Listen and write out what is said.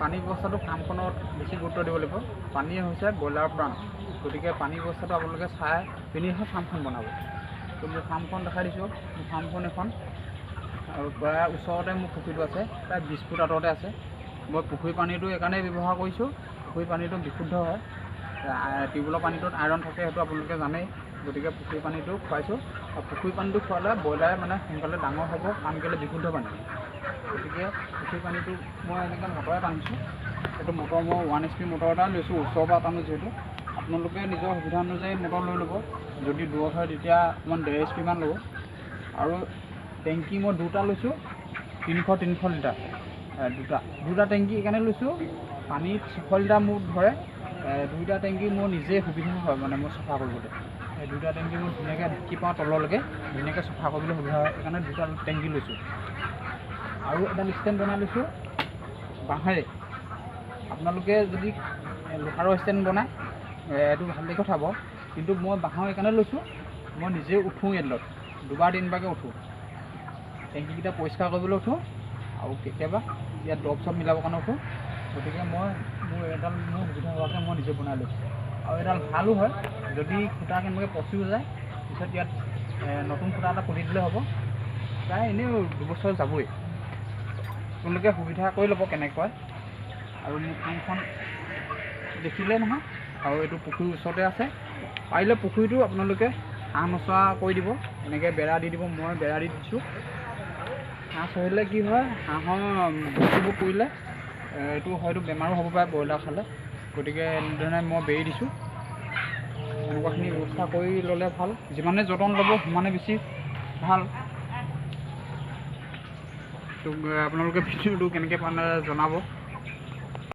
পানী ব্যৱস্থাটো ফাৰ্মখনত বেছি গুৰুত্ব দিব লাগিব। পানীয়ে হৈছে ব্ৰইলাৰ প্ৰাণ, গতিকে পানী ব্যৱস্থাটো আপোনালোকে চাই পিনিহে ফাৰ্মখন বনাব। তো মোৰ ফাৰ্মখন দেখাই দিছোঁ। মোৰ ফাৰ্মখন এখন আৰু প্ৰায় ওচৰতে মোৰ পুখুৰীটো আছে, প্ৰায় 20 ফুট আঁতৰতে আছে। মই পুখুৰী পানীটো এইকাৰণেই ব্যৱহাৰ কৰিছোঁ, পুখুৰী পানীটো বিশুদ্ধ হয়। টিউবৱেলৰ পানীটোত আইৰণ থাকে, সেইটো আপোনালোকে জানেই। গতিকে পুখুৰী পানীটো খুৱাইছোঁ, আৰু পুখুৰী পানীটো খোৱালে ব্ৰইলাৰে মানে সোনকালে ডাঙৰ হ'ব, কাৰণ কেলৈ বিশুদ্ধ পানী। গতিকে পুখুৰী পানীটো মই এনেকৈ মটৰে টানিছোঁ। এইটো মটৰ মই 1 HP মটৰ এটা লৈছোঁ, ওচৰৰ পৰা টানো যিহেতু। আপোনালোকে নিজৰ সুবিধা অনুযায়ী মটৰ লৈ ল'ব। যদি দূৰত হয় তেতিয়া অকণমান 1.5 HP মান ল'ব। আৰু টেংকি মই 2টা লৈছোঁ, 300 লিটাৰ। দুটা টেংকি এইকাৰণে লৈছোঁ, পানীত 600 লিটাৰ মোৰ ধৰে। 2টা টেংকি মোৰ নিজে সুবিধা হয়, মানে মই চফা কৰিবলৈ। 2টা টেংকি মই ধুনীয়াকৈ ঢাকি পাওঁ তললৈকে, ধুনীয়াকৈ চফা কৰিবলৈ সুবিধা হয়, সেইকাৰণে 2টা টেংকি লৈছোঁ। আৰু এডাল ষ্টেণ্ড বনাই লৈছোঁ বাঁহেৰে। আপোনালোকে যদি লোহাৰৰ ষ্টেণ্ড বনায় এইটো ভালেই কথা বাৰু, কিন্তু মই বাঁহৰ এইকাৰণে লৈছোঁ, মই নিজে উঠোঁ এইডালত, 2-3বাৰকৈ উঠোঁ। টেংকিকেইটা পৰিষ্কাৰ কৰিবলৈ উঠোঁ, আৰু কেতিয়াবা ইয়াত দৰৱ চৰব মিলাবৰ কাৰণে উঠোঁ। গতিকে মোৰ সুবিধা হোৱাকৈ মই নিজে বনাই লৈছোঁ। আৰু এডাল ভালো হয়, যদি খুটা কেনেবাকৈ পচিও যায়, পিছত ইয়াত নতুন খুটা এটা পুতি দিলে হ'ব। প্ৰায় এনেই 2 বছৰ যাবই। আপোনালোকে সুবিধা কৰি ল'ব কেনেকৈ। আৰু মোৰ ফাৰ্মখন দেখিলে নহয়, আৰু এইটো পুখুৰীৰ ওচৰতে আছে। পাৰিলে পুখুৰীটো আপোনালোকে হাঁহ নচৰা কৰি দিব, এনেকৈ বেৰা দি দিব। মই বেৰা দি দিছোঁ। হাঁহ চৰিলে কি হয়, হাঁহৰ বস্তুবোৰ পৰিলে এইটো হয়তো বেমাৰো হ'ব পাৰে ব্ৰইলাৰ খালে। গতিকে এনেধৰণে মই বেৰি দিছোঁ। এনেকুৱাখিনি ব্যৱস্থা কৰি ল'লে ভাল। যিমানে যতন ল'ব সিমানে বেছি ভাল। তো আপোনালোকে ভিডিঅ'টো কেনেকৈ পালে জনাব।